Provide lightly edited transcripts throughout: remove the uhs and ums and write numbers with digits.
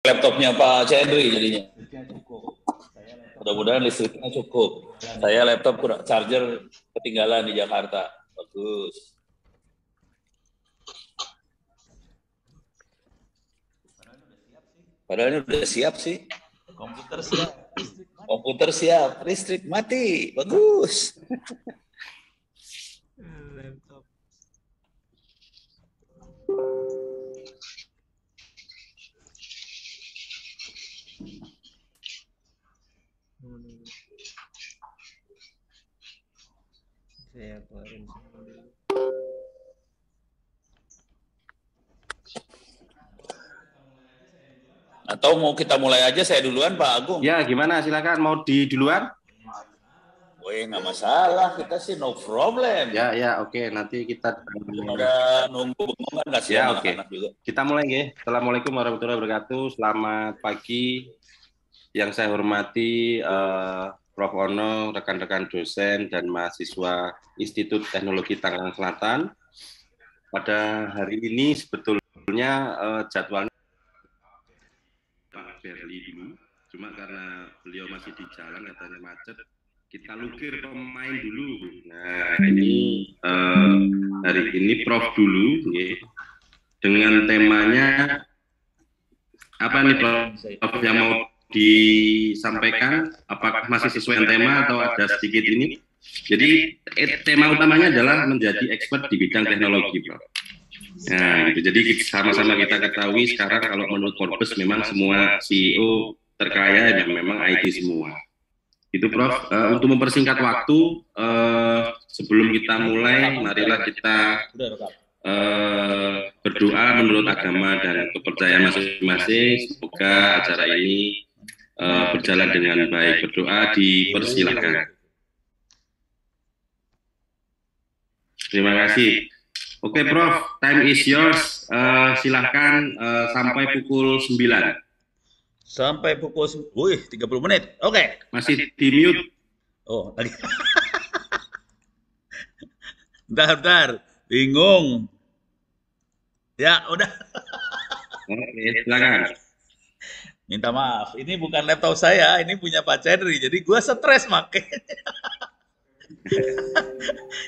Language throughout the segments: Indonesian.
Laptopnya Pak Cendri jadinya. Mudah-mudahan listriknya cukup. Saya laptop charger ketinggalan di Jakarta. Bagus. Padahal ini udah siap sih. Komputer siap. Komputer siap. Listrik mati. Bagus. Laptop. Saya keluarin semua dulu. Atau mau kita mulai aja saya duluan Pak Agung? Ya, gimana? Silakan. Mau di duluan? Wih, nggak masalah. Kita sih no problem. Ya, oke. Nanti kita ada nunggu bengong kan nggak sih ya, oke. juga. Kita mulai ya. Assalamualaikum warahmatullahi wabarakatuh. Selamat pagi. Yang saya hormati Prof. Ono, rekan-rekan dosen dan mahasiswa Institut Teknologi Tangerang Selatan. Pada hari ini sebetulnya jadwalnya Pak Berli dulu, cuma karena beliau masih di jalan katanya macet, kita lukir pemain dulu. Nah, ini hari ini Prof dulu, ya, dengan temanya apa nih Prof yang mau disampaikan? Apakah masih sesuai dengan tema atau ada sedikit ini? Jadi tema utamanya adalah menjadi expert di bidang teknologi, Prof. Nah, gitu. Jadi sama-sama kita ketahui sekarang kalau menurut Forbes memang semua CEO terkaya dan memang IT semua. Itu Prof. Untuk mempersingkat waktu, sebelum kita mulai, marilah kita berdoa menurut agama dan kepercayaan masing-masing. Semoga acara ini berjalan dengan baik. Berdoa dipersilakan. Terima kasih. Oke, Prof, time is yours. Silahkan sampai pukul 9. Sampai pukul 30 menit. Oke. Masih di mute. Oh, lagi. Bentar. Bingung. Ya, udah. Oke, silakan. Minta maaf, ini bukan laptop saya, ini punya Pak Cendri. Jadi gue stres makanya.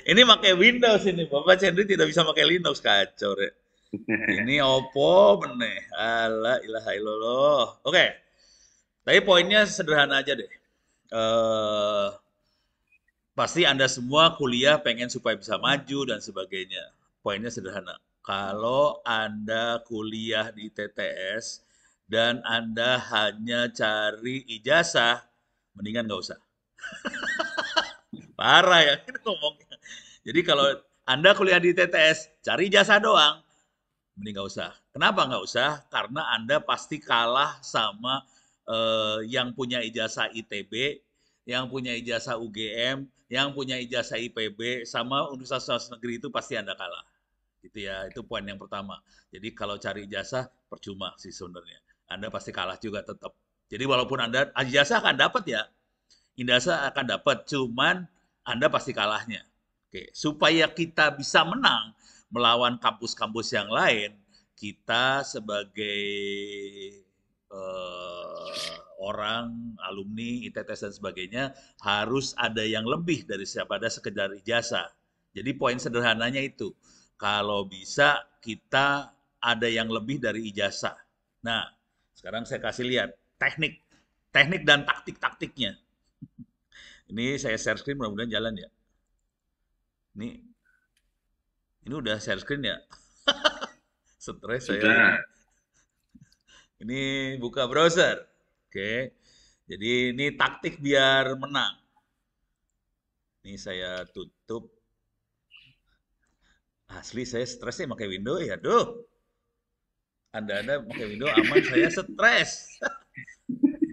Ini pakai Windows ini, Bapak Cendri tidak bisa pakai Linux, kacau ya. Ini Oppo meneh. Ala ilaha illallah. Oke. Tapi poinnya sederhana aja deh. Pasti Anda semua kuliah pengen supaya bisa maju dan sebagainya. Poinnya sederhana. Kalau Anda kuliah di TTS dan Anda hanya cari ijazah, mendingan nggak usah. Parah ya ini ngomongnya. Jadi kalau Anda kuliah di TTS, cari ijazah doang, mending nggak usah. Kenapa nggak usah? Karena Anda pasti kalah sama yang punya ijazah ITB, yang punya ijazah UGM, yang punya ijazah IPB, sama universitas negeri itu pasti Anda kalah. Gitu ya, itu poin yang pertama. Jadi kalau cari ijazah, percuma sih sebenarnya. Anda pasti kalah juga tetap. Jadi walaupun Anda ijazah akan dapat ya, ijazah akan dapat, cuman Anda pasti kalahnya. Oke, supaya kita bisa menang melawan kampus-kampus yang lain, kita sebagai orang, alumni, ITTS dan sebagainya, harus ada yang lebih dari daripada sekedar ijazah. Jadi poin sederhananya itu, kalau bisa kita ada yang lebih dari ijazah. Nah, sekarang saya kasih lihat teknik dan taktik-taktiknya. Ini saya share screen, mudah-mudahan jalan ya. Ini udah share screen ya? Stres saya. Ini buka browser. Oke. Jadi ini taktik biar menang. Ini saya tutup. Asli saya stresnya pakai Windows ya. Duh. Anda pakai Windows aman, saya stres.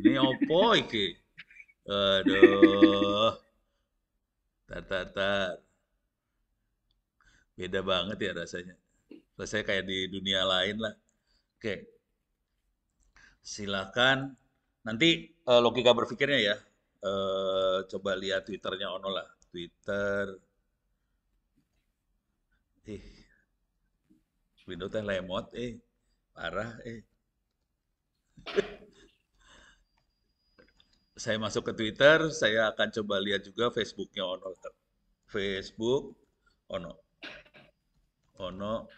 Ini Oppo iki. Aduh. Tar. Beda banget ya rasanya. Rasanya kayak di dunia lain lah. Oke. Silakan. Nanti logika berpikirnya ya. Coba lihat Twitternya Ono lah. Twitter. Windows teh lemot. Parah. Saya masuk ke Twitter, saya akan coba lihat juga Facebooknya Ono. Facebook Ono. Ono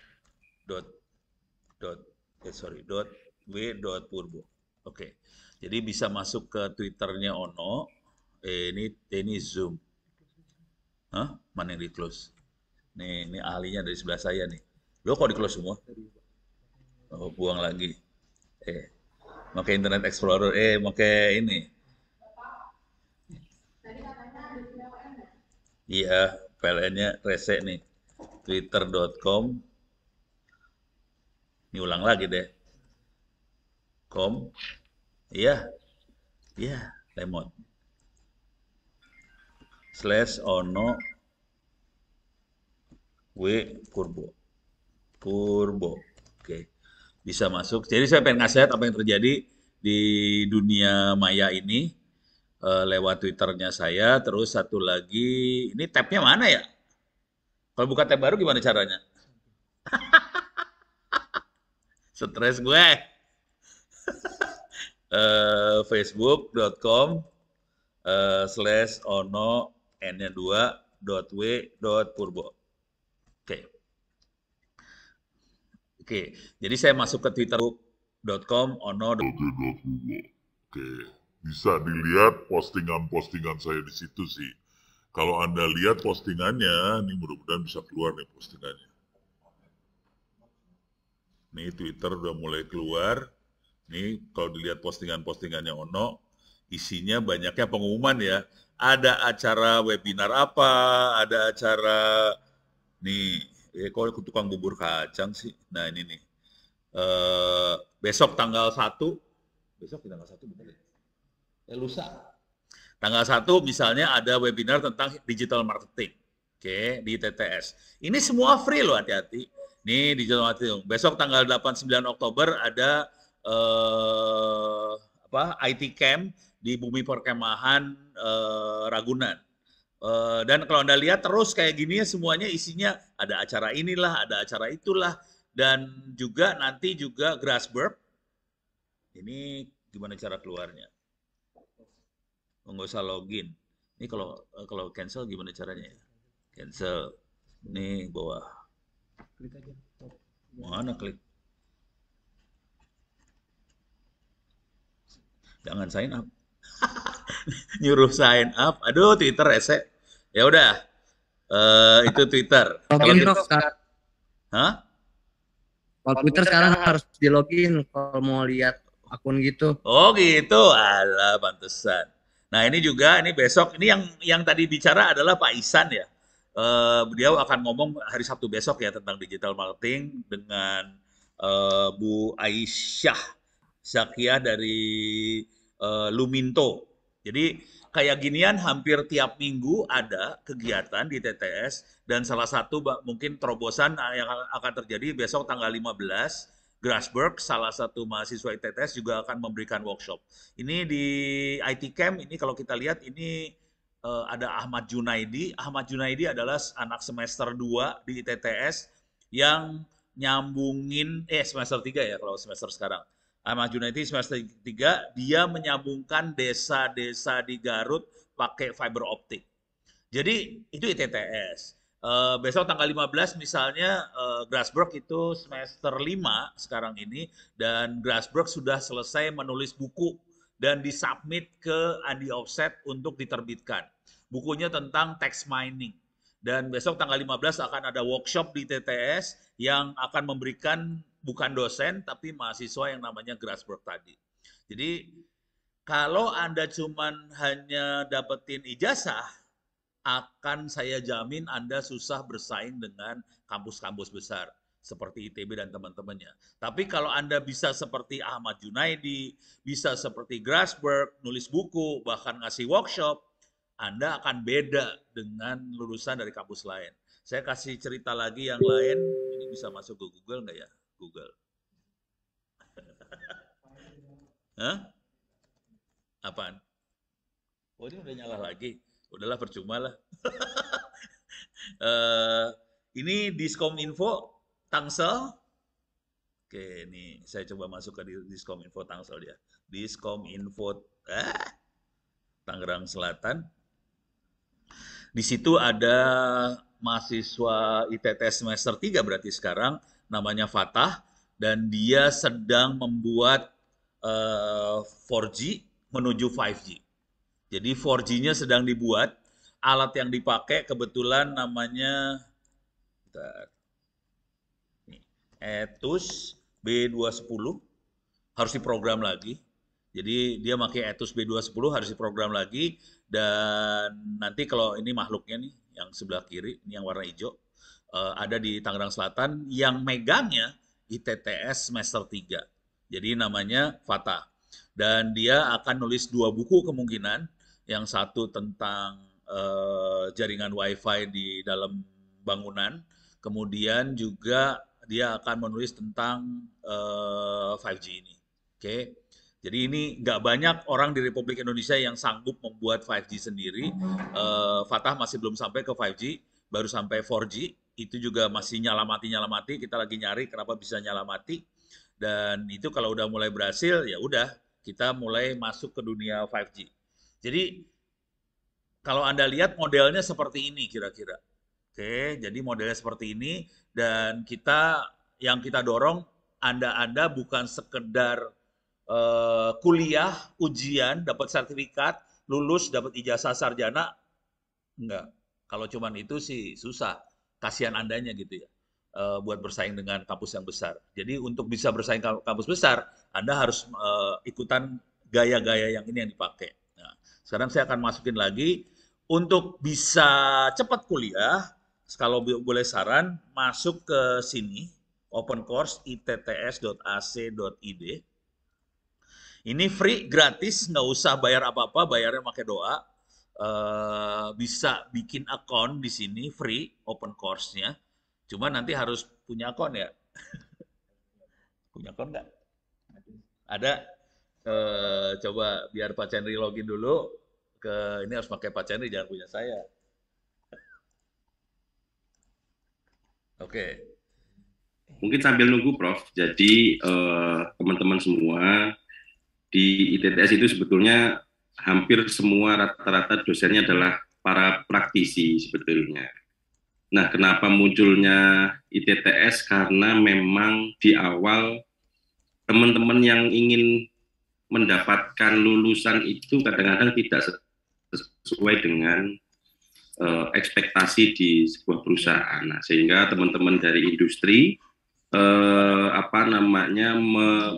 dot dot dot w dot purbo. Oke. Jadi bisa masuk ke Twitternya Ono. Ini Zoom. Hah? Mana yang di close? Ini ahlinya dari sebelah saya nih. Lo kok di close semua? Oh, buang lagi. Pakai Internet Explorer. Pakai ini. Iya, PLN-nya rese nih. Twitter.com. Ini ulang lagi deh. Iya, iya, lemon. /ono w purbo. Oke. Bisa masuk. Jadi saya pengen ngasih lihat apa yang terjadi di dunia maya ini lewat Twitternya saya. Terus satu lagi, ini tabnya mana ya? Kalau buka tab baru gimana caranya? Stres gue. Facebook.com /ono n-nya 2.w.purbo. Oke, jadi saya masuk ke twitter.com ono. Oke, bisa dilihat postingan-postingan saya di situ sih. Kalau Anda lihat postingannya, ini mudah-mudahan bisa keluar nih postingannya. Nih Twitter udah mulai keluar. Nih kalau dilihat postingan-postingannya Ono, isinya banyaknya pengumuman ya. Ada acara webinar apa, ada acara nih, kok tukang bubur kacang sih. Nah ini nih, besok tanggal 1, besok tanggal 1 bener ya? Lusa. Tanggal 1 misalnya ada webinar tentang digital marketing. Oke, di TTS. Ini semua free loh, hati-hati. Nih digital marketing. Besok tanggal 8-9 Oktober ada IT Camp di Bumi Perkemahan Ragunan. Dan kalau Anda lihat terus kayak gini ya semuanya isinya ada acara inilah, ada acara itulah. Dan juga nanti juga Grassberg. Ini gimana cara keluarnya? Nggak usah login. Ini kalau cancel gimana caranya ya? Cancel. Nih bawah. Klik aja. Mana klik? Jangan sign up. Nyuruh sign up. Aduh, Twitter rese. Ya udah. Itu Twitter. Login dong sekarang. Hah? Kalau Twitter sekarang harus di login kalau mau lihat akun gitu. Oh gitu. Alah, pantesan. Nah ini juga, ini besok, ini yang tadi bicara adalah Pak Ihsan ya. Beliau akan ngomong hari Sabtu besok ya tentang digital marketing dengan Bu Aisyah Zakiah dari Luminto. Jadi kayak ginian hampir tiap minggu ada kegiatan di TTS dan salah satu mungkin terobosan yang akan terjadi besok tanggal 15 Grassberg, salah satu mahasiswa ITTS juga akan memberikan workshop. Ini di IT Camp, ini kalau kita lihat ini ada Ahmad Junaidi. Ahmad Junaidi adalah anak semester 2 di ITTS yang nyambungin, semester 3 ya kalau semester sekarang. Ahmad Junaidi semester 3, dia menyambungkan desa-desa di Garut pakai fiber optik. Jadi itu ITTS. Besok tanggal 15 misalnya Grassberg itu semester 5 sekarang ini dan Grassberg sudah selesai menulis buku dan disubmit ke Andi Offset untuk diterbitkan. Bukunya tentang text mining. Dan besok tanggal 15 akan ada workshop di TTS yang akan memberikan bukan dosen tapi mahasiswa yang namanya Grassberg tadi. Jadi kalau Anda cuman hanya dapetin ijazah, akan saya jamin Anda susah bersaing dengan kampus-kampus besar seperti ITB dan teman-temannya. Tapi kalau Anda bisa seperti Ahmad Junaidi, bisa seperti Grassberg, nulis buku, bahkan ngasih workshop, Anda akan beda dengan lulusan dari kampus lain. Saya kasih cerita lagi yang lain, ini bisa masuk ke Google nggak ya? Google. Hah? Apaan? Oh ini udah nyala lagi. Udahlah percuma lah. Ini Diskominfo Tangsel. Oke, ini saya coba masuk ke Diskominfo Tangsel ya. Diskominfo Tangerang Selatan. Di situ ada mahasiswa ITTS semester 3 berarti sekarang, namanya Fatah, dan dia sedang membuat 4G menuju 5G. Jadi 4G-nya sedang dibuat, alat yang dipakai kebetulan namanya Etus B210, harus diprogram lagi. Jadi dia pakai Etus B210 harus diprogram lagi, dan nanti kalau ini makhluknya nih yang sebelah kiri, ini yang warna hijau, ada di Tangerang Selatan, yang megangnya ITTS semester 3. Jadi namanya Fatah. Dan dia akan nulis 2 buku kemungkinan, yang satu tentang jaringan WiFi di dalam bangunan, kemudian juga dia akan menulis tentang 5G ini. Oke. Jadi ini nggak banyak orang di Republik Indonesia yang sanggup membuat 5G sendiri. Fatah masih belum sampai ke 5G, baru sampai 4G. Itu juga masih nyala-mati. Kita lagi nyari kenapa bisa nyala mati. Dan itu kalau udah mulai berhasil, ya udah kita mulai masuk ke dunia 5G. Jadi kalau Anda lihat modelnya seperti ini kira-kira. Oke, jadi modelnya seperti ini, dan yang kita dorong Anda bukan sekedar kuliah, ujian, dapat sertifikat, lulus, dapat ijazah sarjana, enggak. Kalau cuman itu sih susah, kasihan Andanya gitu ya, buat bersaing dengan kampus yang besar. Jadi untuk bisa bersaing kampus besar, Anda harus ikutan gaya-gaya yang ini yang dipakai. Nah, sekarang saya akan masukin lagi, untuk bisa cepat kuliah, kalau boleh saran, masuk ke sini, open course itts.ac.id. Ini free, gratis, nggak usah bayar apa-apa, bayarnya pakai doa. Bisa bikin account di sini, free, open course-nya. Cuma nanti harus punya account ya. Punya account nggak? Ada. Coba biar Pak Chandri login dulu. Ini harus pakai Pak Chandri, jangan punya saya. Oke. Mungkin sambil nunggu Prof. Jadi teman-teman semua di ITTS itu sebetulnya hampir semua rata-rata dosennya adalah para praktisi sebetulnya. Nah, kenapa munculnya ITTS? Karena memang di awal teman-teman yang ingin mendapatkan lulusan itu kadang-kadang tidak sesuai dengan ekspektasi di sebuah perusahaan. Nah, sehingga teman-teman dari industri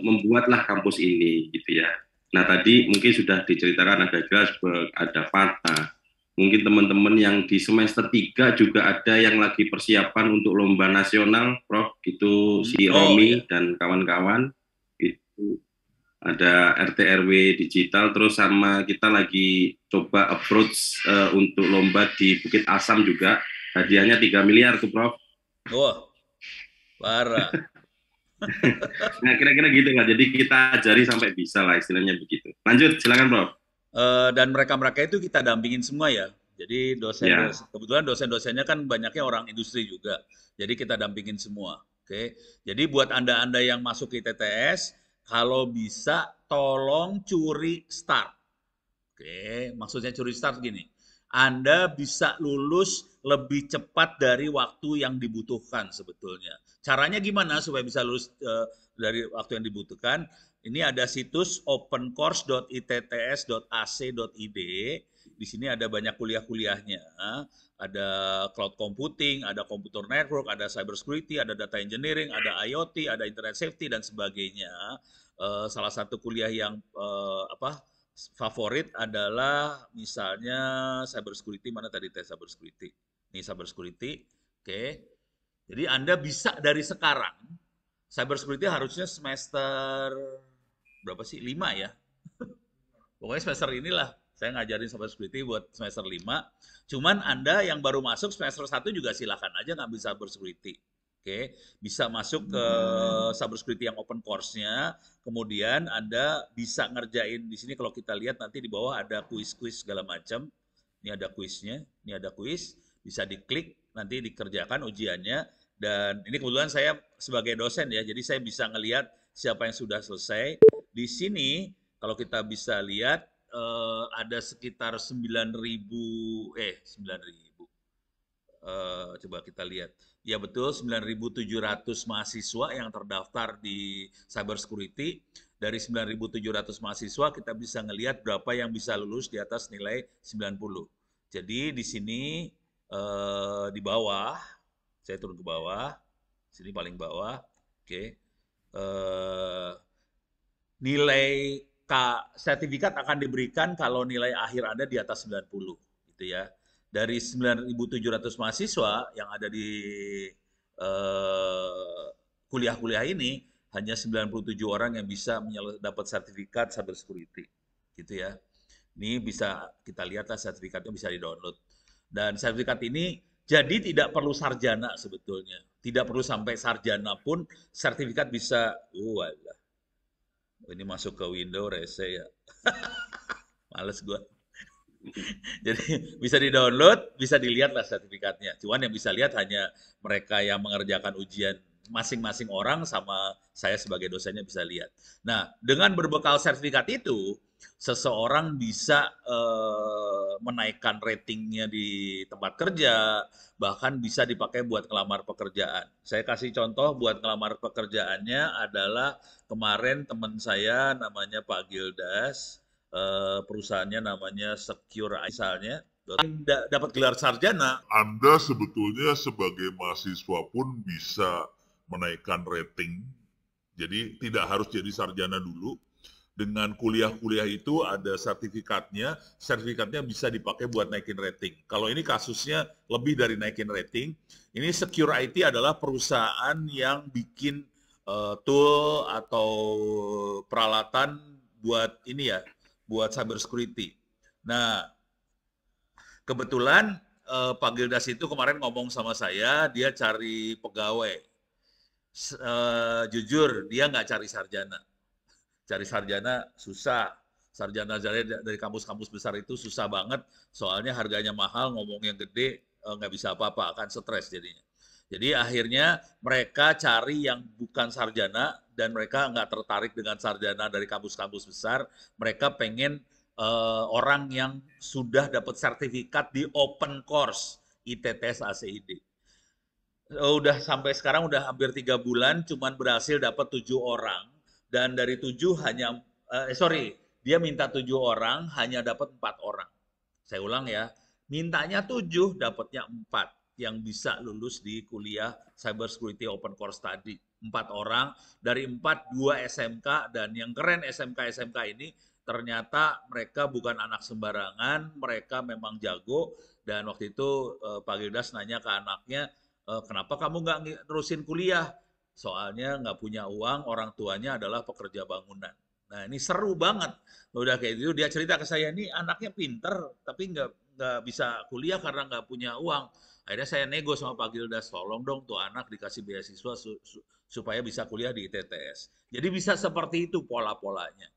membuatlah kampus ini gitu ya. Nah, tadi mungkin sudah diceritakan agak jelas, ada Fatah. Mungkin teman-teman yang di semester 3 juga ada yang lagi persiapan untuk lomba nasional, Prof. Itu si Romi dan kawan-kawan. Itu ada RT/RW digital, terus sama kita lagi coba approach untuk lomba di Bukit Asam juga. Hadiahnya 3 miliar tuh, Prof. Wah, parah. Nah, kira-kira gitu nggak? Jadi kita ajari sampai bisa lah, istilahnya begitu. Lanjut, silakan Prof. Dan mereka-mereka itu kita dampingin semua ya. Jadi kebetulan dosen-dosennya kan banyaknya orang industri juga. Jadi kita dampingin semua. Oke. Jadi buat Anda-Anda yang masuk ke ITTS, kalau bisa tolong curi start. Oke, maksudnya curi start gini. Anda bisa lulus lebih cepat dari waktu yang dibutuhkan sebetulnya. Caranya gimana supaya bisa lulus dari waktu yang dibutuhkan? Ini ada situs opencourse.itts.ac.id. Di sini ada banyak kuliah-kuliahnya. Ada cloud computing, ada computer network, ada cyber security, ada data engineering, ada IoT, ada internet safety dan sebagainya. Salah satu kuliah yang favorit adalah misalnya cyber security. Mana tadi tes cyber security? Ini cyber security. Oke. Jadi Anda bisa dari sekarang, cyber security harusnya semester berapa sih? 5 ya. Pokoknya semester inilah saya ngajarin cyber security buat semester 5. Cuman Anda yang baru masuk semester 1 juga silakan aja ngambil cyber security. Oke, bisa masuk ke cyber security yang open course-nya. Kemudian Anda bisa ngerjain di sini, kalau kita lihat nanti di bawah ada kuis-kuis segala macam. Ini ada kuisnya, ini ada kuis, bisa diklik, nanti dikerjakan ujiannya. Dan ini kebetulan saya sebagai dosen ya, jadi saya bisa ngelihat siapa yang sudah selesai. Di sini kalau kita bisa lihat ada sekitar 9.000 coba kita lihat. Ya betul, 9.700 mahasiswa yang terdaftar di cyber security. Dari 9.700 mahasiswa kita bisa ngelihat berapa yang bisa lulus di atas nilai 90. Jadi di sini di bawah, saya turun ke bawah, sini paling bawah, oke. Nilai sertifikat akan diberikan kalau nilai akhir Anda di atas 90, gitu ya. Dari 9.700 mahasiswa yang ada di kuliah-kuliah ini, hanya 97 orang yang bisa dapat sertifikat cyber security, gitu ya. Ini bisa kita lihat lah, sertifikatnya bisa di-download. Dan sertifikat ini jadi tidak perlu sarjana sebetulnya. Tidak perlu sampai sarjana pun sertifikat bisa. Ini masuk ke window rese ya. Males gua. Jadi bisa di-download, bisa dilihat lah sertifikatnya. Cuman yang bisa lihat hanya mereka yang mengerjakan ujian, masing-masing orang sama saya sebagai dosennya bisa lihat. Nah, dengan berbekal sertifikat itu, seseorang bisa menaikkan ratingnya di tempat kerja, bahkan bisa dipakai buat ngelamar pekerjaan. Saya kasih contoh buat ngelamar pekerjaannya adalah kemarin teman saya namanya Pak Gildas, perusahaannya namanya Secure misalnya, dapat gelar sarjana. Anda sebetulnya sebagai mahasiswa pun bisa menaikkan rating. Jadi tidak harus jadi sarjana dulu. Dengan kuliah-kuliah itu ada sertifikatnya bisa dipakai buat naikin rating. Kalau ini kasusnya lebih dari naikin rating, ini Secure IT adalah perusahaan yang bikin tool atau peralatan buat ini ya, buat cyber security. Nah, kebetulan Pak Gildas itu kemarin ngomong sama saya, dia cari pegawai. Jujur, dia nggak cari sarjana. Cari sarjana susah. Sarjana dari kampus-kampus besar itu susah banget, soalnya harganya mahal, ngomongnya gede, nggak bisa apa-apa, akan stres jadinya. Jadi akhirnya mereka cari yang bukan sarjana, dan mereka nggak tertarik dengan sarjana dari kampus-kampus besar. Mereka pengen orang yang sudah dapat sertifikat di open course ITTS ACID. Udah sampai sekarang udah hampir 3 bulan, cuman berhasil dapat 7 orang. Dan dari 7 hanya, dia minta 7 orang, hanya dapat 4 orang. Saya ulang ya, mintanya 7, dapatnya 4 yang bisa lulus di kuliah Cyber Security Open Course tadi. 4 orang, dari 4, 2 SMK, dan yang keren SMK-SMK ini, ternyata mereka bukan anak sembarangan, mereka memang jago, dan waktu itu Pak Gildas nanya ke anaknya, kenapa kamu nggak nerusin kuliah? Soalnya nggak punya uang, orang tuanya adalah pekerja bangunan. Nah ini seru banget. Udah kayak gitu dia cerita ke saya, ini anaknya pinter, tapi nggak bisa kuliah karena nggak punya uang. Akhirnya saya nego sama Pak Gildas, tolong dong tuh anak dikasih beasiswa supaya bisa kuliah di ITTS. Jadi bisa seperti itu pola-polanya.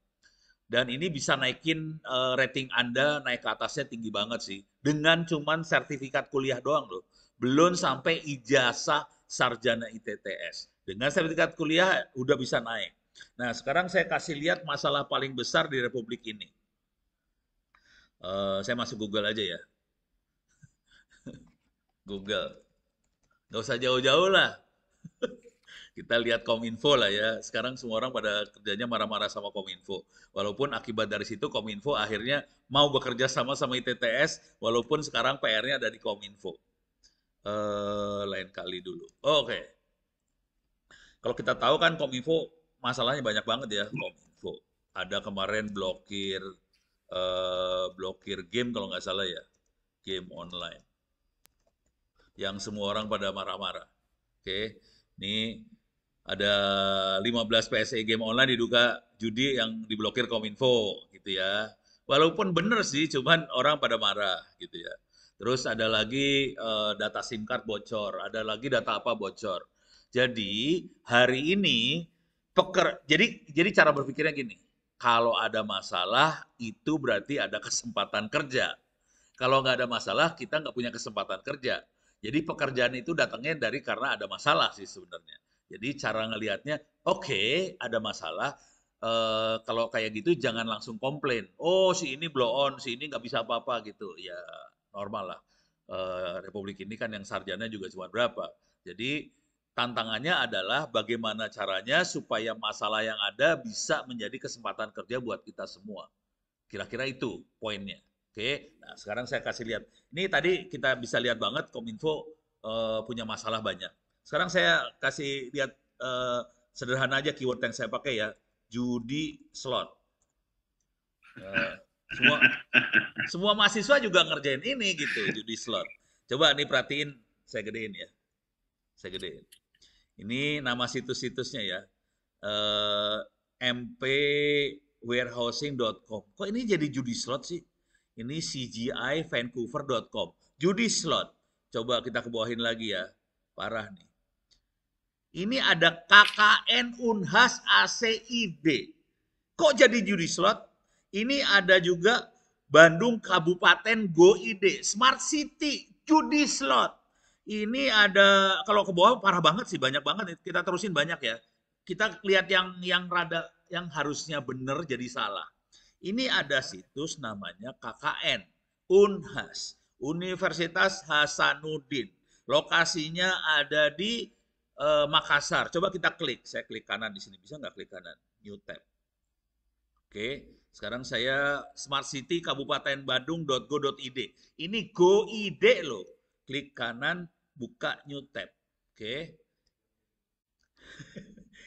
Dan ini bisa naikin rating Anda naik ke atasnya tinggi banget sih. Dengan cuman sertifikat kuliah doang loh. Belum sampai ijazah sarjana ITTS. Dengan sertifikat kuliah udah bisa naik. Nah, sekarang saya kasih lihat masalah paling besar di Republik ini. Saya masuk Google aja ya. Google. Nggak usah jauh-jauh lah. Kita lihat Kominfo lah ya. Sekarang semua orang pada kerjanya marah-marah sama Kominfo. Walaupun akibat dari situ Kominfo akhirnya mau bekerja sama ITTS, walaupun sekarang PR-nya ada di Kominfo. Lain kali dulu. Oke. Kalau kita tahu kan Kominfo masalahnya banyak banget ya. Kominfo ada kemarin blokir game kalau nggak salah ya, game online yang semua orang pada marah-marah. Oke, ini ada 15 PSE game online diduga judi yang diblokir Kominfo gitu ya. Walaupun bener sih, cuman orang pada marah gitu ya. Terus ada lagi data SIM card bocor, ada lagi data apa bocor. Jadi hari ini jadi cara berpikirnya gini, kalau ada masalah itu berarti ada kesempatan kerja. Kalau nggak ada masalah kita nggak punya kesempatan kerja. Jadi pekerjaan itu datangnya dari karena ada masalah sih sebenarnya. Jadi cara ngelihatnya, oke, ada masalah. Kalau kayak gitu jangan langsung komplain. Oh, si ini blow on, si ini nggak bisa apa-apa gitu. Ya normal lah. Republik ini kan yang sarjana juga cuma berapa. Jadi tantangannya adalah bagaimana caranya supaya masalah yang ada bisa menjadi kesempatan kerja buat kita semua. Kira-kira itu poinnya. Oke, nah sekarang saya kasih lihat. Ini tadi kita bisa lihat banget Kominfo punya masalah banyak. Sekarang saya kasih lihat sederhana aja keyword yang saya pakai ya, judi slot. Semua mahasiswa juga ngerjain ini gitu, judi slot. Coba nih perhatiin, saya gedein ya. Saya gedein. Ini nama situs-situsnya ya. mpwarehousing.com. Kok ini jadi judi slot sih? Ini cgivancouver.com. Judi slot. Coba kita kebawahin lagi ya. Parah nih. Ini ada KKN Unhas ACID. Kok jadi judi slot? Ini ada juga Bandung Kabupaten GoID. Smart City judi slot. Ini ada, kalau ke bawah parah banget sih, banyak banget. Kita terusin banyak ya. Kita lihat yang rada, yang harusnya benar jadi salah. Ini ada situs namanya KKN Unhas, Universitas Hasanuddin. Lokasinya ada di Makassar. Coba kita klik. Saya klik kanan di sini. Bisa nggak klik kanan? New tab. Oke. Sekarang saya Smart City Kabupaten Bandung.go.id. Ini GoID loh. Klik kanan, buka new tab. Oke.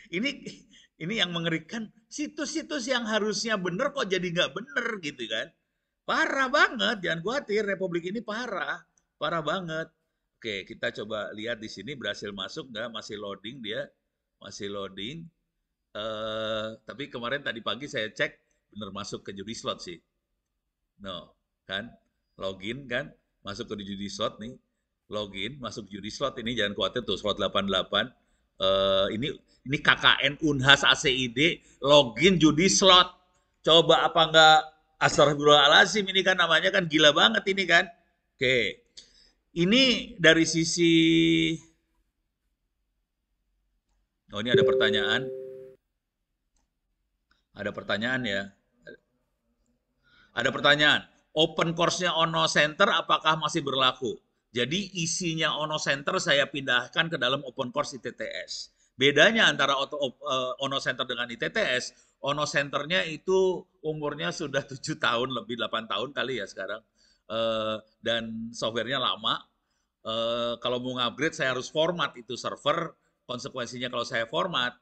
Ini yang mengerikan, situs-situs yang harusnya benar kok jadi nggak benar gitu kan. Parah banget, jangan khawatir, Republik ini parah banget. Oke, kita coba lihat di sini berhasil masuk nggak, masih loading dia, masih loading. Tapi kemarin tadi pagi saya cek, benar masuk ke judi slot sih. No, kan, login kan, masuk ke judi slot nih, login, masuk judi slot ini, jangan khawatir tuh, slot 88. Ini KKN Unhas ACID login judi slot. Coba apa enggak astagfirullahaladzim, ini kan namanya kan gila banget ini kan. Oke. Ini dari sisi oh ini ada pertanyaan. Ada pertanyaan ya. Ada pertanyaan. Open course-nya Ono Center apakah masih berlaku? Jadi isinya Ono Center saya pindahkan ke dalam open course ITTS. Bedanya antara Ono Center dengan ITTS, Ono Center-nya itu umurnya sudah 7 tahun, lebih 8 tahun kali ya sekarang. Dan software-nya lama. Kalau mau upgrade saya harus format itu server. Konsekuensinya kalau saya format,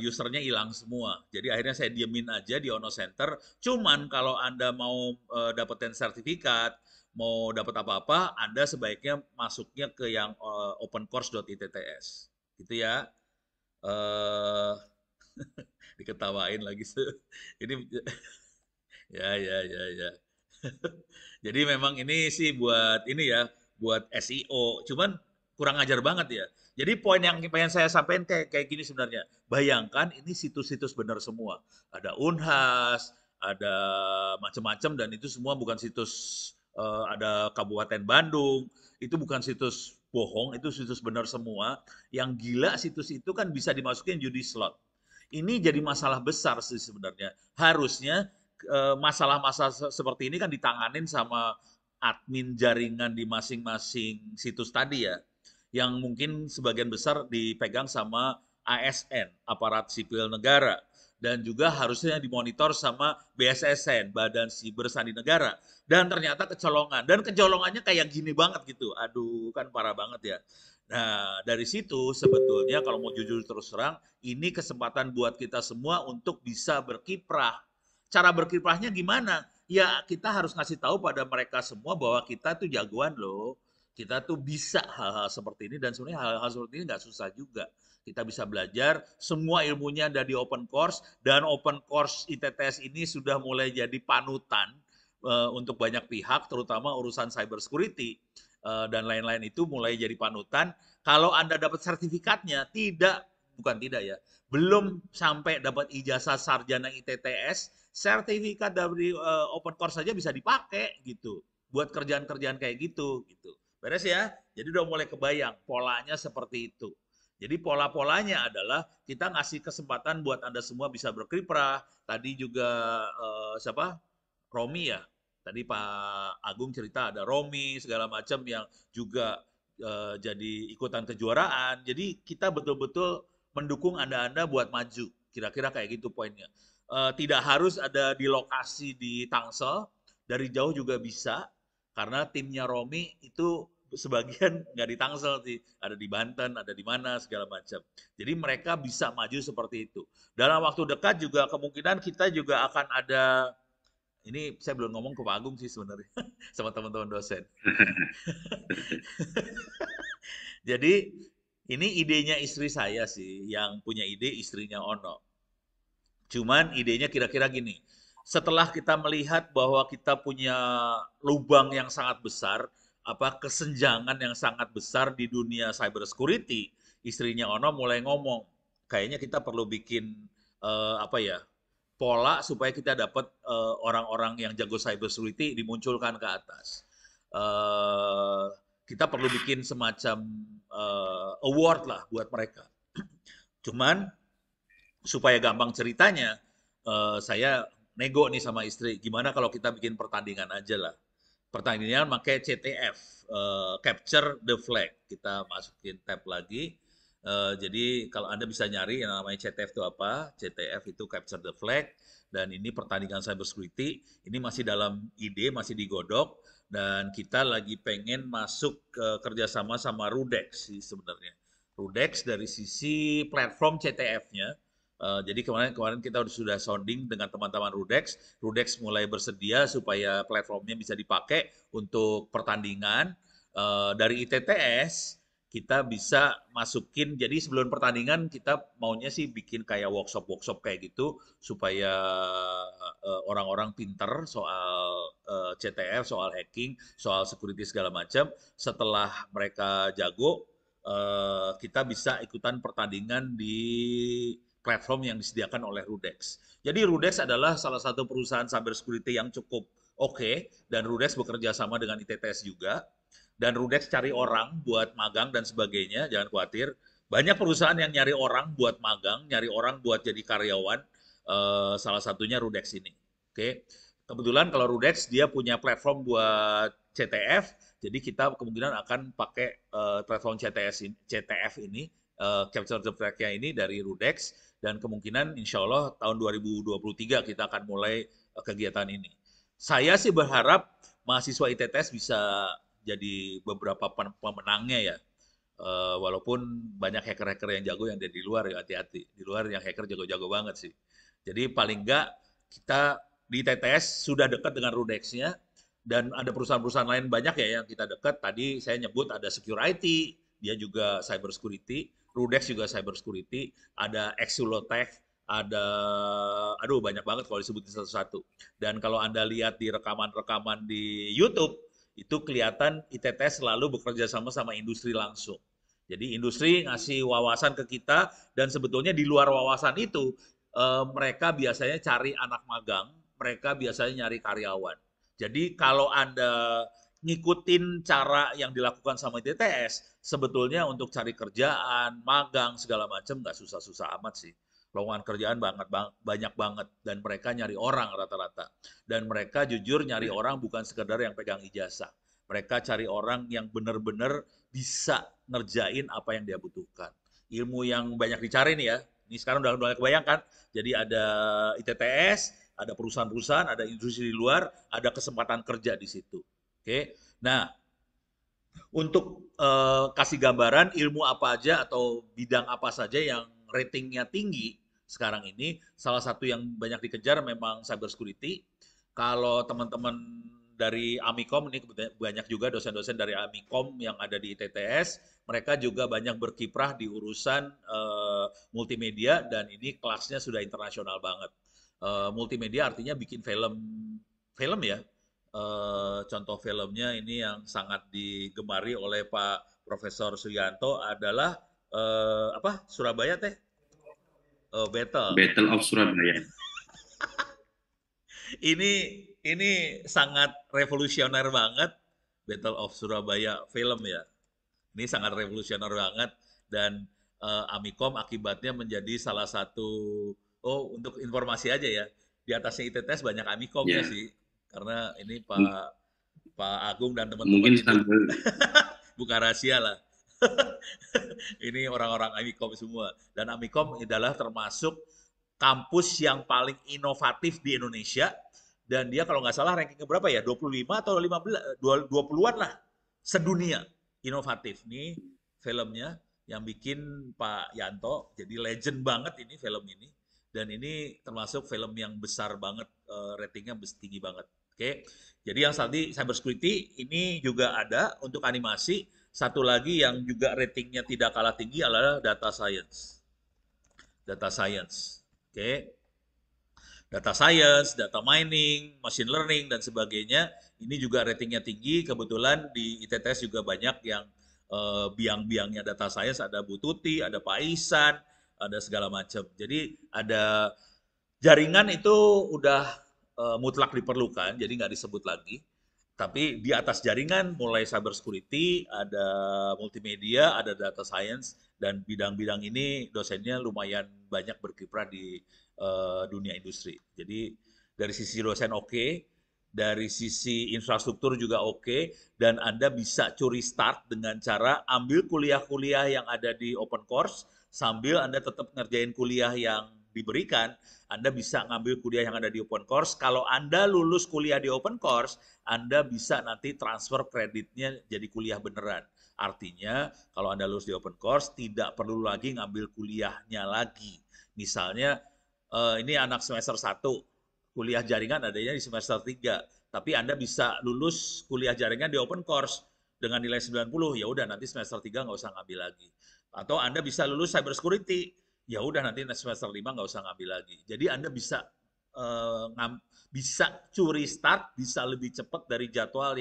usernya hilang semua. Jadi akhirnya saya diemin aja di Ono Center. Cuman kalau Anda mau dapetin sertifikat, mau dapat apa-apa, Anda sebaiknya masuknya ke yang opencourse.itts. Gitu ya. Diketawain lagi. Ini ya. Jadi memang ini sih buat ini ya, buat SEO. Cuman kurang ajar banget ya. Jadi poin yang pengen saya sampaikan kayak gini sebenarnya. Bayangkan ini situs-situs benar semua. Ada Unhas, ada macam-macam dan itu semua bukan situs ada Kabupaten Bandung. Itu bukan situs bohong, itu situs benar semua. Yang gila situs itu kan bisa dimasukin judi slot. Ini jadi masalah besar sih sebenarnya. Harusnya masalah-masalah seperti ini kan ditanganin sama admin jaringan di masing-masing situs tadi ya. Yang mungkin sebagian besar dipegang sama ASN, Aparat Sipil Negara. Dan juga harusnya dimonitor sama BSSN, Badan Siber Sandi Negara. Dan ternyata kecolongan. Dan kecolongannya kayak gini banget gitu. Aduh, kan parah banget ya. Nah, dari situ sebetulnya kalau mau jujur terus terang, ini kesempatan buat kita semua untuk bisa berkiprah. Cara berkiprahnya gimana? Ya, kita harus ngasih tahu pada mereka semua bahwa kita tuh jagoan loh. Kita tuh bisa hal-hal seperti ini dan sebenarnya hal-hal seperti ini nggak susah juga. Kita bisa belajar, semua ilmunya ada di open course dan open course ITTS ini sudah mulai jadi panutan untuk banyak pihak, terutama urusan cyber security dan lain-lain itu mulai jadi panutan. Kalau Anda dapat sertifikatnya, belum sampai dapat ijazah sarjana ITTS, sertifikat dari open course saja bisa dipakai gitu buat kerjaan-kerjaan kayak gitu. Beres ya? Jadi udah mulai kebayang polanya seperti itu. Jadi pola-polanya adalah kita ngasih kesempatan buat Anda semua bisa berkiprah. Tadi juga siapa? Romi ya. Tadi Pak Agung cerita ada Romi segala macam yang juga jadi ikutan kejuaraan. Jadi kita betul-betul mendukung Anda-Anda buat maju. Kira-kira kayak gitu poinnya. Tidak harus ada di lokasi di Tangsel, dari jauh juga bisa. Karena timnya Romi itu sebagian nggak di Tangsel sih, ada di Banten, ada di mana segala macam. Jadi mereka bisa maju seperti itu. Dalam waktu dekat juga kemungkinan kita juga akan ada, ini saya belum ngomong ke Pak Agung sih sebenarnya sama teman-teman dosen. Jadi ini idenya istri saya sih, yang punya ide istrinya Ono. Cuman idenya kira-kira gini, setelah kita melihat bahwa kita punya lubang yang sangat besar, kesenjangan yang sangat besar di dunia cyber security, istrinya Ono mulai ngomong, kayaknya kita perlu bikin pola supaya kita dapat orang-orang yang jago cyber security dimunculkan ke atas. Kita perlu bikin semacam award lah buat mereka. Cuman supaya gampang ceritanya, saya nego nih sama istri, gimana kalau kita bikin pertandingan aja lah. Pertandingan pakai CTF, Capture the Flag. Kita masukin tab lagi. Jadi kalau Anda bisa nyari yang namanya CTF itu apa? CTF itu Capture the Flag. Dan ini pertandingan cyber security. Ini masih dalam ide, masih digodok. Dan kita lagi pengen masuk ke kerjasama sama Rudex sih sebenarnya. Rudex dari sisi platform CTF-nya. Jadi kemarin kita sudah sounding dengan teman-teman Rudex. Rudex mulai bersedia supaya platformnya bisa dipakai untuk pertandingan. Dari ITTS kita bisa masukin. Jadi sebelum pertandingan kita maunya sih bikin kayak workshop kayak gitu supaya orang-orang pinter soal CTF, soal hacking, soal security segala macam. Setelah mereka jago, kita bisa ikutan pertandingan di platform yang disediakan oleh Rudex. Jadi Rudex adalah salah satu perusahaan cyber security yang cukup oke, dan Rudex bekerja sama dengan ITTS juga. Dan Rudex cari orang buat magang dan sebagainya, jangan khawatir. Banyak perusahaan yang nyari orang buat magang, nyari orang buat jadi karyawan. Salah satunya Rudex ini. Oke. Kebetulan kalau Rudex dia punya platform buat CTF, jadi kita kemungkinan akan pakai platform CTF ini, Capture the Flag-nya ini dari Rudex, dan kemungkinan insya Allah tahun 2023 kita akan mulai kegiatan ini. Saya sih berharap mahasiswa ITTS bisa jadi beberapa pemenangnya ya. Walaupun banyak hacker-hacker yang jago yang di luar, ya hati-hati. Di luar yang hacker jago-jago banget sih. Jadi paling enggak kita di ITTS sudah dekat dengan Rudex-nya, dan ada perusahaan-perusahaan lain banyak ya yang kita dekat. Tadi saya nyebut ada Security, dia juga cyber security. Rudex juga cyber security, ada Exulotech, ada, banyak banget kalau disebutin satu-satu. Dan kalau Anda lihat di rekaman-rekaman di YouTube, itu kelihatan ITTS selalu bekerja sama industri langsung. Jadi industri ngasih wawasan ke kita, dan sebetulnya di luar wawasan itu, mereka biasanya cari anak magang, mereka biasanya nyari karyawan. Jadi kalau Anda ngikutin cara yang dilakukan sama ITTS, sebetulnya untuk cari kerjaan, magang, segala macam nggak susah-susah amat sih. Lowongan kerjaan banyak banget, dan mereka nyari orang rata-rata. Dan mereka jujur nyari orang bukan sekedar yang pegang ijazah. Mereka cari orang yang benar-benar bisa ngerjain apa yang dia butuhkan. Ilmu yang banyak dicari nih ya. Ini sekarang udah mulai kebayangkan. Jadi ada ITTS, ada perusahaan-perusahaan, ada industri di luar, ada kesempatan kerja di situ. Oke, nah untuk kasih gambaran ilmu apa aja atau bidang apa saja yang ratingnya tinggi sekarang ini, salah satu yang banyak dikejar memang cyber security. Kalau teman-teman dari Amikom, ini banyak juga dosen-dosen dari Amikom yang ada di ITTS, mereka juga banyak berkiprah di urusan multimedia, dan ini kelasnya sudah internasional banget. Multimedia artinya bikin film ya. Contoh filmnya ini yang sangat digemari oleh Pak Profesor Suyanto adalah Surabaya teh? Battle of Surabaya. Ini sangat revolusioner banget, Battle of Surabaya film ya. Ini sangat revolusioner banget dan Amikom akibatnya menjadi salah satu, oh untuk informasi aja ya, di atasnya ITTS banyak Amikomnya Ya. sih, karena ini Pak Agung dan teman-teman Mungkin itu sambil bukan rahasia lah. Ini orang-orang Amikom semua. Dan Amikom adalah termasuk kampus yang paling inovatif di Indonesia. Dan dia kalau nggak salah rankingnya berapa ya? 25 atau 15, 20-an lah. Sedunia inovatif. Nih filmnya yang bikin Pak Yanto. Jadi legend banget ini film ini. Dan ini termasuk film yang besar banget, ratingnya tinggi banget. Oke, jadi yang tadi cyber security ini juga ada untuk animasi. Satu lagi yang juga ratingnya tidak kalah tinggi adalah data science. Data science, oke. Data science, data mining, machine learning dan sebagainya. Ini juga ratingnya tinggi. Kebetulan di ITTS juga banyak yang biang-biangnya data science. Ada Bu Tuti, ada Pak Isan, ada segala macam. Jadi ada jaringan itu udah mutlak diperlukan, jadi nggak disebut lagi. Tapi di atas jaringan mulai cyber security, ada multimedia, ada data science, dan bidang-bidang ini dosennya lumayan banyak berkiprah di dunia industri. Jadi dari sisi dosen oke, dari sisi infrastruktur juga oke, dan Anda bisa curi start dengan cara ambil kuliah-kuliah yang ada di open course, sambil Anda tetap ngerjain kuliah yang diberikan. Anda bisa ngambil kuliah yang ada di open course. Kalau Anda lulus kuliah di open course, Anda bisa nanti transfer kreditnya jadi kuliah beneran. Artinya, kalau Anda lulus di open course, tidak perlu lagi ngambil kuliahnya lagi. Misalnya, ini anak semester 1, kuliah jaringan adanya di semester 3, tapi Anda bisa lulus kuliah jaringan di open course dengan nilai 90, ya udah nanti semester 3 nggak usah ngambil lagi. Atau Anda bisa lulus cyber security, ya udah nanti semester 5 nggak usah ngambil lagi. Jadi Anda bisa bisa curi start, bisa lebih cepat dari jadwal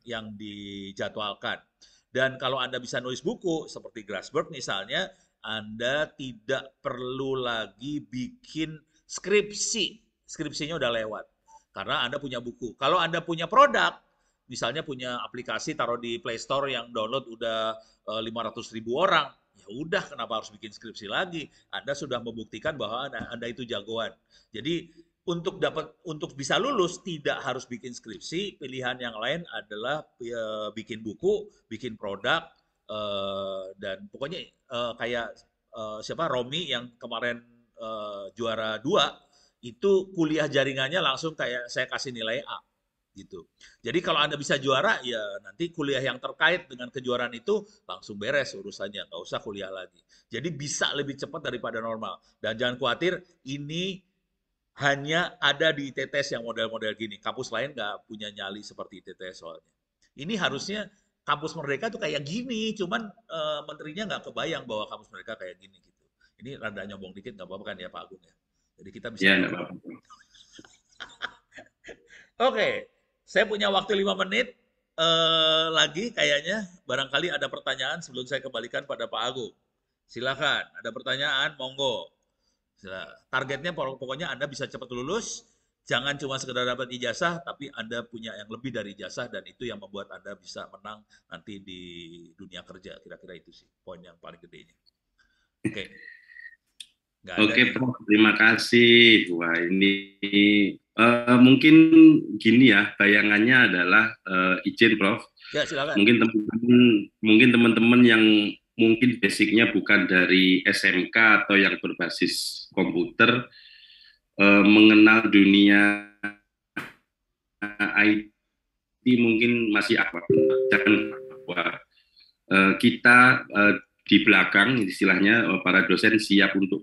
yang dijadwalkan. Dan kalau Anda bisa nulis buku seperti Grassberg misalnya, Anda tidak perlu lagi bikin skripsi. Skripsinya udah lewat karena Anda punya buku. Kalau Anda punya produk, misalnya punya aplikasi taruh di Play Store yang download udah 500.000 orang, ya udah kenapa harus bikin skripsi lagi? Anda sudah membuktikan bahwa Anda itu jagoan. Jadi untuk bisa lulus tidak harus bikin skripsi, pilihan yang lain adalah bikin buku, bikin produk, dan pokoknya kayak siapa Romi yang kemarin juara 2 itu kuliah jaringannya langsung kayak saya kasih nilai A gitu. Jadi kalau Anda bisa juara, ya nanti kuliah yang terkait dengan kejuaraan itu langsung beres urusannya, nggak usah kuliah lagi. Jadi bisa lebih cepat daripada normal. Dan jangan khawatir, ini hanya ada di ITTS yang model-model gini. Kampus lain nggak punya nyali seperti ITTS soalnya. Ini harusnya kampus Merdeka tuh kayak gini, cuman menterinya nggak kebayang bahwa kampus Merdeka kayak gini gitu. Ini rada nyombong dikit, nggak apa-apa kan ya Pak Agung ya? Jadi kita bisa... ya, apa-apa. Oke, saya punya waktu 5 menit lagi kayaknya. Barangkali ada pertanyaan sebelum saya kembalikan pada Pak Agung. Silakan, ada pertanyaan, monggo. Targetnya pokoknya Anda bisa cepat lulus, jangan cuma sekedar dapat ijazah, tapi Anda punya yang lebih dari ijazah, dan itu yang membuat Anda bisa menang nanti di dunia kerja. Kira-kira itu sih poin yang paling gedenya. Oke. Oke, Prof, terima kasih. Wah, ini mungkin gini ya, bayangannya adalah izin, Prof. Ya, silakan. Mungkin teman-teman yang mungkin basicnya bukan dari SMK atau yang berbasis komputer, mengenal dunia IT mungkin masih apa? Jangan bahwa kita di belakang istilahnya para dosen siap untuk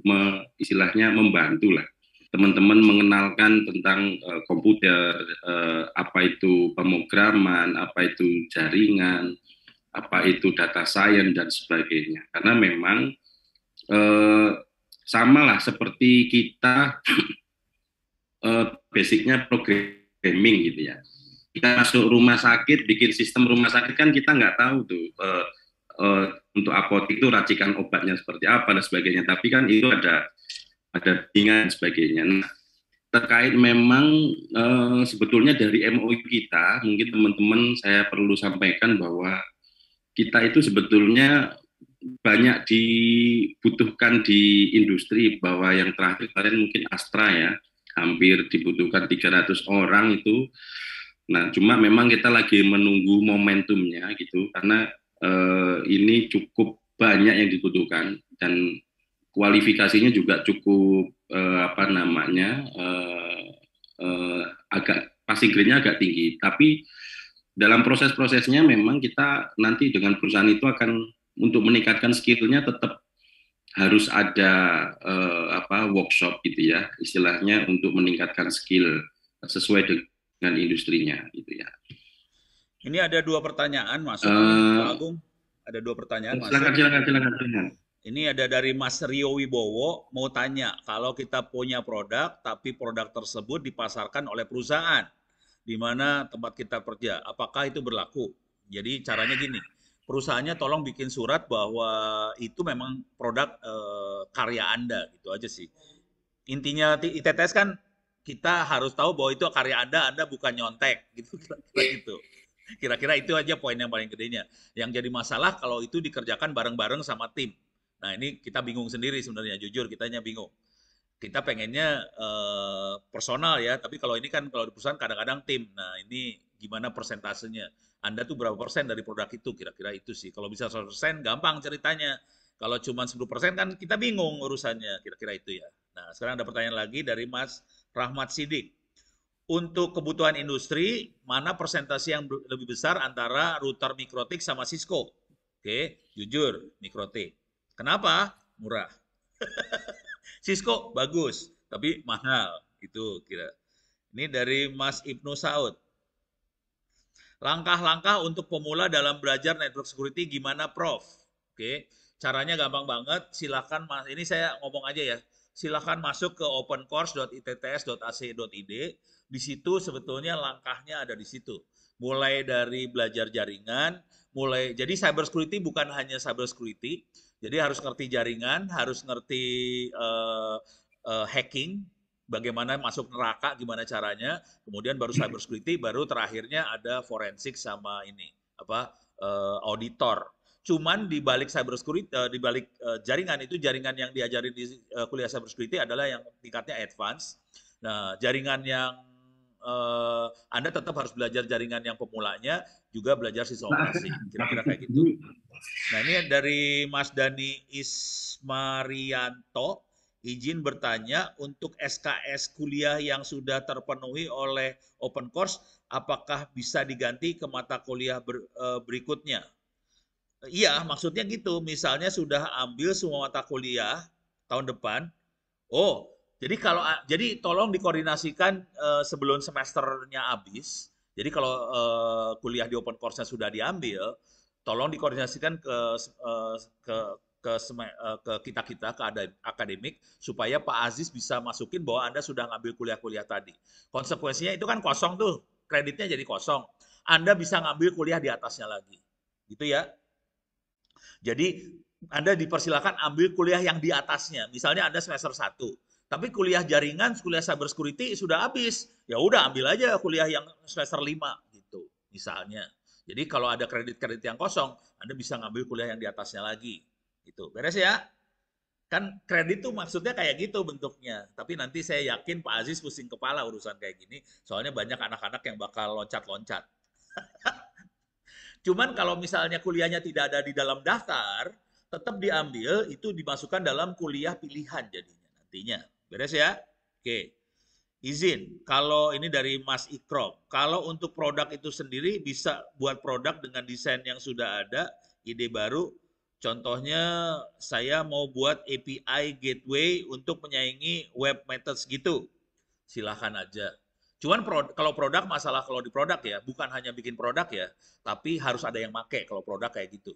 istilahnya membantu lah teman-teman mengenalkan tentang komputer, apa itu pemrograman, apa itu jaringan, apa itu data science dan sebagainya. Karena memang sama lah seperti kita basicnya programming gitu ya. Kita masuk rumah sakit, bikin sistem rumah sakit kan kita nggak tahu tuh untuk apotek itu racikan obatnya seperti apa dan sebagainya. Tapi kan itu ada bimbingan dan sebagainya. Nah, terkait memang sebetulnya dari MOU kita, mungkin teman-teman saya perlu sampaikan bahwa kita itu sebetulnya banyak dibutuhkan di industri, bahwa yang terakhir kalian mungkin Astra ya, hampir dibutuhkan 300 orang itu. Nah, cuma memang kita lagi menunggu momentumnya gitu, karena ini cukup banyak yang dibutuhkan dan kualifikasinya juga cukup agak passing grade-nya agak tinggi. Tapi dalam proses-prosesnya memang kita nanti dengan perusahaan itu akan untuk meningkatkan skill-nya tetap harus ada workshop gitu ya, istilahnya untuk meningkatkan skill sesuai dengan industrinya gitu ya. Ini ada 2 pertanyaan masuk Pak Agung. Ada 2 pertanyaan masuk. Silakan. Ini ada dari Mas Rio Wibowo mau tanya, kalau kita punya produk tapi produk tersebut dipasarkan oleh perusahaan di mana tempat kita kerja, apakah itu berlaku? Jadi caranya gini, perusahaannya tolong bikin surat bahwa itu memang produk karya Anda, gitu aja sih. Intinya ITTS kan kita harus tahu bahwa itu karya Anda bukan nyontek, gitu kira-kira gitu. Kira-kira itu aja poin yang paling gedenya. Yang jadi masalah kalau itu dikerjakan bareng-bareng sama tim. Nah ini kita bingung sendiri sebenarnya, jujur kitanya bingung. Kita pengennya personal ya, tapi kalau ini kan kalau di perusahaan kadang-kadang tim. Nah ini gimana persentasenya? Anda tuh berapa persen dari produk itu? Kira-kira itu sih. Kalau bisa 100% gampang ceritanya. Kalau cuma 10% kan kita bingung urusannya. Kira-kira itu ya. Nah sekarang ada pertanyaan lagi dari Mas Rahmat Sidik. Untuk kebutuhan industri, mana persentase yang lebih besar antara router Mikrotik sama Cisco? Oke, jujur, Mikrotik. Kenapa? Murah. Cisco bagus, tapi mahal. Itu kira. Ini dari Mas Ibnu Saud. Langkah-langkah untuk pemula dalam belajar network security gimana, Prof? Oke, caranya gampang banget. Silakan, Mas. Ini saya ngomong aja ya. Silakan masuk ke opencourse.itts.ac.id. Di situ sebetulnya langkahnya ada di situ. Mulai dari belajar jaringan, jadi cyber security bukan hanya cyber security, jadi harus ngerti jaringan, harus ngerti hacking, bagaimana masuk neraka, gimana caranya, kemudian baru cyber security, baru terakhirnya ada forensik sama ini auditor. Cuman di balik cyber security, di balik jaringan itu, jaringan yang diajarin di kuliah cyber security adalah yang tingkatnya advance. Nah, jaringan yang Anda tetap harus belajar jaringan yang pemulanya, juga belajar sistem operasi. Kira-kira kayak gitu. Nah, ini dari Mas Dani Ismarianto, izin bertanya, untuk SKS kuliah yang sudah terpenuhi oleh Open Course, apakah bisa diganti ke mata kuliah berikutnya? Iya, maksudnya gitu. Misalnya sudah ambil semua mata kuliah tahun depan, jadi tolong dikoordinasikan sebelum semesternya habis. Jadi kalau kuliah di Open Course-nya sudah diambil, tolong dikoordinasikan ke kita ke akademik supaya Pak Aziz bisa masukin bahwa Anda sudah ngambil kuliah-kuliah tadi. Konsekuensinya itu kan kosong tuh, kreditnya jadi kosong. Anda bisa ngambil kuliah di atasnya lagi. Gitu ya. Jadi Anda dipersilakan ambil kuliah yang di atasnya. Misalnya Anda semester 1. Tapi kuliah jaringan, kuliah cyber security sudah habis. Ya udah ambil aja kuliah yang semester 5 gitu misalnya. Jadi kalau ada kredit-kredit yang kosong, Anda bisa ngambil kuliah yang di atasnya lagi. Gitu. Beres ya? Kan kredit tuh maksudnya kayak gitu bentuknya. Tapi nanti saya yakin Pak Aziz pusing kepala urusan kayak gini. Soalnya banyak anak-anak yang bakal loncat-loncat. Cuman kalau misalnya kuliahnya tidak ada di dalam daftar, tetap diambil, itu dimasukkan dalam kuliah pilihan jadinya nantinya. Beres ya? Oke. Izin, kalau ini dari Mas Ikrom, kalau untuk produk itu sendiri bisa buat produk dengan desain yang sudah ada, ide baru, contohnya saya mau buat API gateway untuk menyaingi web methods gitu. Silahkan aja. Cuman kalau produk, masalah kalau di produk ya, bukan hanya bikin produk ya, tapi harus ada yang make kalau produk kayak gitu.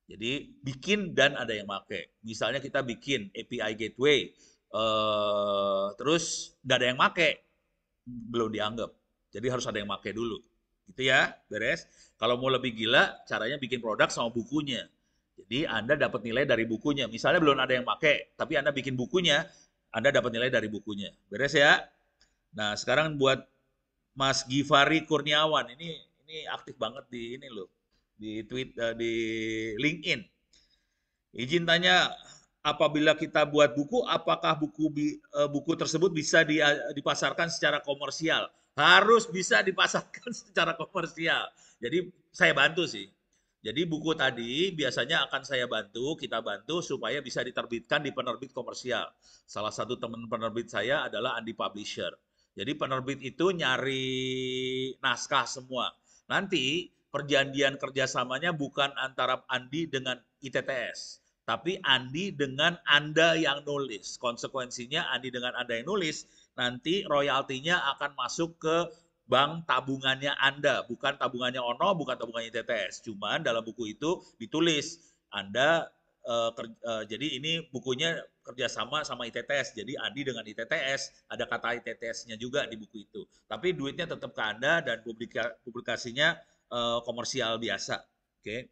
Jadi bikin dan ada yang make. Misalnya kita bikin API gateway, terus nggak ada yang make, belum dianggap. Jadi harus ada yang make dulu. Gitu ya, beres. Kalau mau lebih gila, caranya bikin produk sama bukunya. Jadi Anda dapat nilai dari bukunya. Misalnya belum ada yang make, tapi Anda bikin bukunya, Anda dapat nilai dari bukunya. Beres ya? Nah, sekarang buat Mas Givari Kurniawan, ini aktif banget di ini loh, di di LinkedIn. Izin tanya, apabila kita buat buku, apakah buku tersebut bisa dipasarkan secara komersial? Harus bisa dipasarkan secara komersial. Jadi saya bantu sih. Jadi buku tadi biasanya akan kita bantu supaya bisa diterbitkan di penerbit komersial. Salah satu teman penerbit saya adalah Andi Publisher. Jadi penerbit itu nyari naskah semua. Nanti perjanjian kerjasamanya bukan antara Andi dengan ITTS, tapi Andi dengan Anda yang nulis. Konsekuensinya Andi dengan Anda yang nulis, nanti royaltinya akan masuk ke bank tabungannya Anda, bukan tabungannya Ono, bukan tabungannya ITTS. Cuman dalam buku itu ditulis Anda jadi ini bukunya kerjasama sama ITTS. Jadi Andi dengan ITTS, ada kata ITTS-nya juga di buku itu. Tapi duitnya tetap ke Anda dan publikasinya komersial biasa. Oke.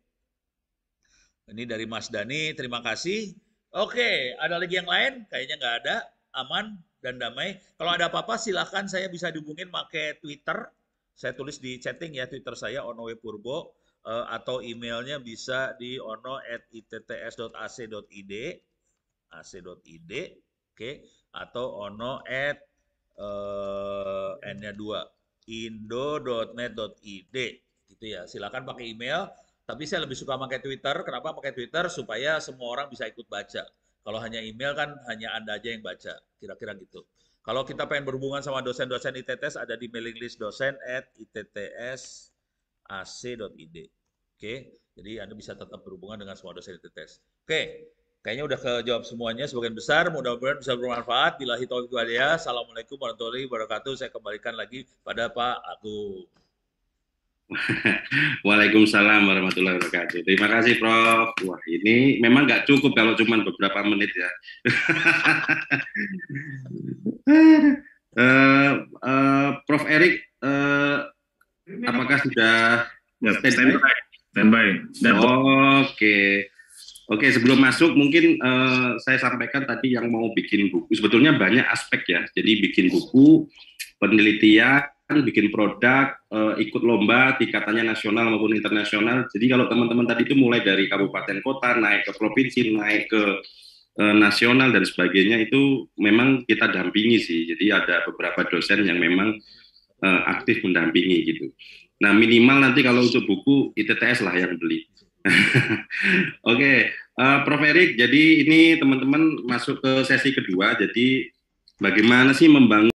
Ini dari Mas Dani, terima kasih. Oke, ada lagi yang lain? Kayaknya nggak ada. Aman dan damai. Kalau ada apa-apa silahkan saya bisa dihubungin pakai Twitter. Saya tulis di chatting ya Twitter saya Ono W Purbo atau emailnya bisa di ono@itts.ac.id ac.id oke, atau ono@ n-nya 2 indo.net.id gitu ya. Silakan pakai email, tapi saya lebih suka pakai Twitter. Kenapa pakai Twitter? Supaya semua orang bisa ikut baca. Kalau hanya email kan hanya Anda aja yang baca, kira-kira gitu. Kalau kita pengen berhubungan sama dosen-dosen ITTS, ada di mailing list dosen@itts.ac.id. Oke, jadi Anda bisa tetap berhubungan dengan semua dosen ITTS. Oke, kayaknya udah kejawab semuanya sebagian besar. Mudah-mudahan bisa bermanfaat. Billahi taufiq wal hidayah. Assalamualaikum warahmatullahi wabarakatuh. Saya kembalikan lagi pada Pak Agung. Waalaikumsalam warahmatullahi wabarakatuh. Terima kasih Prof. Wah ini memang nggak cukup kalau cuma beberapa menit ya. Prof. Erik, apakah sudah standby? Oke, sebelum masuk mungkin saya sampaikan tadi yang mau bikin buku. Sebetulnya banyak aspek ya. Jadi bikin buku, penelitian, bikin produk, ikut lomba tingkatannya nasional maupun internasional. Jadi kalau teman-teman tadi itu mulai dari kabupaten kota, naik ke provinsi, naik ke nasional dan sebagainya, itu memang kita dampingi sih. Jadi ada beberapa dosen yang memang aktif mendampingi gitu. Nah minimal nanti kalau untuk buku ITTS lah yang beli. Oke, Prof. Erik, jadi ini teman-teman masuk ke sesi kedua. Jadi bagaimana sih membangun